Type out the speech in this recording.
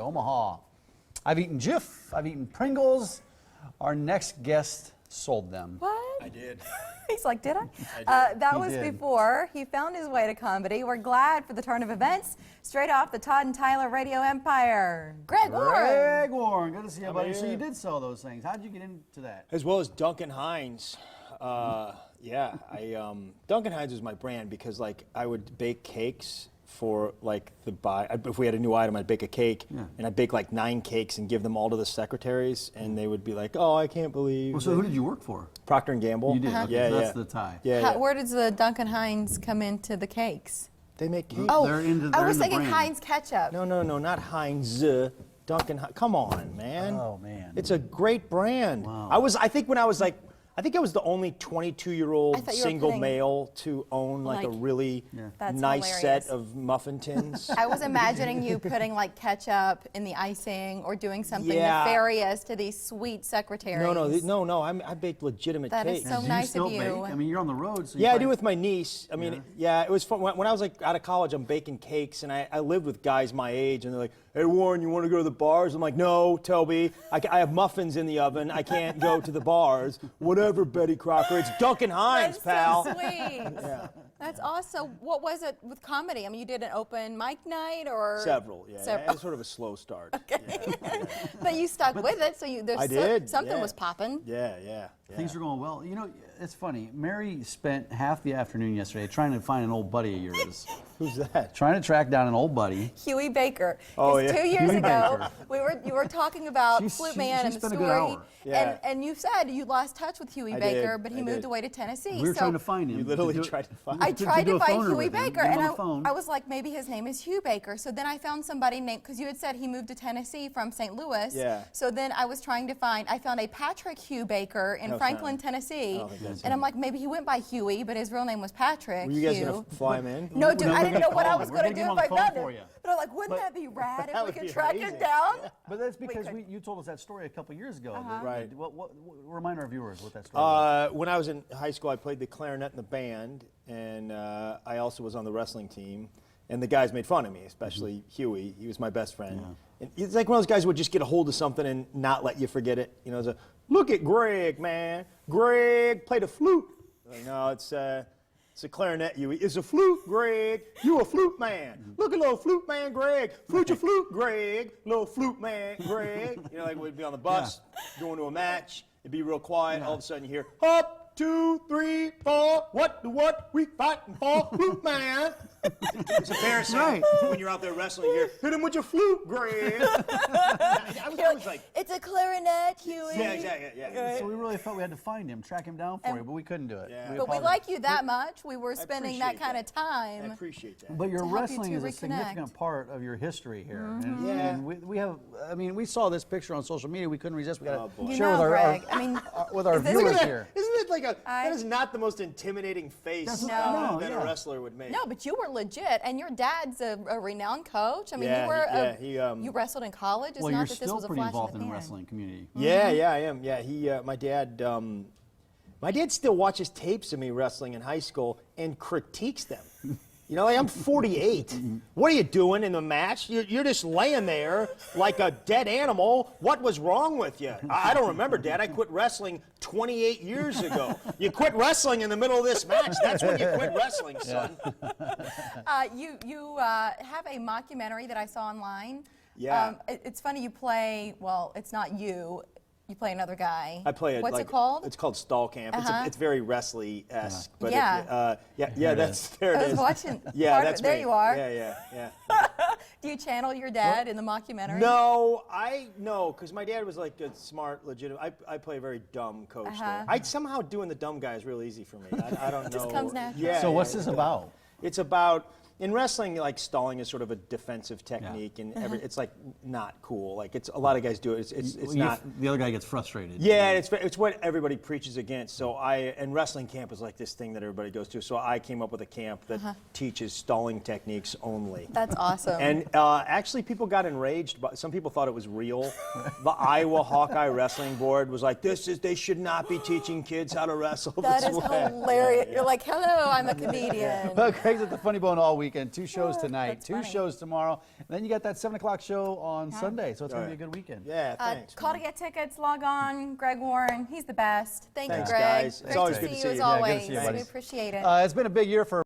Omaha. I've eaten Jif. I've eaten Pringles. Our next guest sold them. What? I did. He's like, did I? That was did. before he found his way to comedy. We're glad for the turn of events. Straight off the Todd and Tyler Radio Empire, Greg Warren. Greg Warren, good to see you, buddy. So you did sell those things. How did you get into that? As well as Duncan Hines. Duncan Hines was my brand because like I would bake cakes for like if we had a new item, I'd bake a cake and I'd bake like 9 cakes and give them all to the secretaries and they would be like, oh, I can't believe. Well, so who did you work for? Procter & Gamble. You did, okay, Yeah, so yeah. that's the tie. Yeah. Where does the Duncan Hines come into the cakes? They make cakes. Oh, They're I was in the thinking brand. Heinz ketchup. No, not Heinz. Duncan Hines. Come on, man. Oh, man. It's a great brand. Wow. I think I was the only 22-year-old I thought you were single putting- male to own like a really That's nice hilarious. set of muffin tins. I was imagining you putting like ketchup in the icing or doing something Yeah. nefarious to these sweet secretaries. No. I baked legitimate That is cakes. so Do nice you still of you. bake? I mean, you're on the road. So you Yeah, I probably- do with my niece. I mean, yeah, it was fun. When I was like out of college, I'm baking cakes, and I lived with guys my age, and they're like, hey, Warren, you want to go to the bars? I'm like, no, Toby, I have muffins in the oven. I can't go to the bars. Whatever, Betty Crocker. It's Duncan Hines, That's pal. so sweet. That's awesome. What was it with comedy? I mean, you did an open mic night or Several, yeah. Several. It was sort of a slow start. But you stuck with it, so I did. something yeah. was popping. Yeah. Things are going well. You know, it's funny. Mary spent half the afternoon yesterday trying to find an old buddy of yours. Who's that? Trying to track down an old buddy. Huey Baker. Oh, 'Cause yeah. 2 years Huey ago, Baker. you were talking about She's- Flute she- Man she and the spent a story, good hour. Yeah. and you said you lost touch with Huey I Baker, did. but he I moved did. away to Tennessee. We were so trying to find him. You literally to do- tried to find I him. tried do to a find phoner Huey with him. Baker, Get him and on the phone. I was like, maybe his name is Hugh Baker. So then I found somebody named, because you had said he moved to Tennessee from St. Louis. Yeah. So then I was trying to I found a Patrick Hugh Baker in No, Franklin, it's not. Tennessee. I don't think that's And I'm like, maybe he went by Huey, but his real name was Patrick. Were you guys Hugh. going to fly him in? No, dude, No, I we're didn't know gonna what I call was him. going to We're do gonna if I get him on the found phone him. for you. But I'm like, wouldn't that be rad if that we would could be track him amazing. down? But that's because could. you told us that story a couple years ago. Right. What remind our viewers what that story was. When I was in high school, I played the clarinet in the band, and I also was on the wrestling team. And the guys made fun of me, especially Huey. He was my best friend. And he's like one of those guys who would just get a hold of something and not let you forget it. You know, it's a, look at Greg, man. Greg played a flute. Like, no, it's a clarinet, Huey. It's a flute, Greg. You a flute man. Look at little flute man, Greg. Flute your flute, Greg. Little flute man, Greg. You know, like we'd be on the bus, going to a match. It'd be real quiet. All of a sudden you hear, up, 2, 3, 4. What we fighting for? Flute man. It's embarrassing when you're out there wrestling. You hear, hit him with your flute, Greg. I was like, It's a clarinet, Huey. yeah, exactly. Yeah. So we really felt we had to find him, track him down for you, but we couldn't do it. Yeah. But we apologize. like you that much. We were spending that appreciate kind of I time. appreciate that. But your to help you wrestling to is a reconnect. significant part of your history here. Mm-hmm. And we have, I mean, we saw this picture on social media. We couldn't resist. We got boy. to You share know, with our, Greg, I mean, with our is this viewers gonna- here. Isn't it like that is not the most intimidating face No, that yeah. a wrestler would make. no, but you were legit, and your dad's a renowned coach. I mean, Yeah, you were he you wrestled in college. It's Well, not you're that this still was a pretty flash involved in in the the pan. wrestling community. Yeah, I am. Yeah, my dad still watches tapes of me wrestling in high school and critiques them. You know, like I'm 48. What are you doing in the match? You're just laying there like a dead animal. What was wrong with you? I don't remember, Dad. I quit wrestling 28 years ago. You quit wrestling in the middle of this match. That's when you quit wrestling, son. You have a mockumentary that I saw online. Yeah. It's funny you play. Well, it's not you. You play another guy. I play it. What's like, it called? It's called Stall Camp. It's very wrestly-esque. But Yeah. there I it was is. watching Yeah, part of that's it. There me. you are. Yeah. Do you channel your dad in the mockumentary? No, because my dad was like a smart, legitimate. I play a very dumb coach there. Somehow doing the dumb guy is real easy for me. I don't know. Just comes natural. Yeah. So what's this about? It's about. In wrestling, like stalling is sort of a defensive technique, and it's like not cool. Like it's a lot of guys do it. It's not. The other guy gets frustrated. Yeah, it's what everybody preaches against. So and wrestling camp is like this thing that everybody goes to. So I came up with a camp that teaches stalling techniques only. That's awesome. And actually, people got enraged. But some people thought it was real. The Iowa Hawkeye Wrestling Board was like, they should not be teaching kids how to wrestle that this is way. hilarious. You're like, hello, I'm a comedian. Well, Craig's at the Funny Bone all week. weekend. 2 shows tonight, That's 2 funny. shows tomorrow, and then you got that 7 o'clock show on Sunday. So it's going to be a good weekend. Yeah, thanks. Call to get tickets, log on. Greg Warren, he's the best. Thank Thanks, you, Greg. guys. It's Great always to good see to you see as you. Yeah, good to always. see you, buddy. We appreciate it. It's been a big year for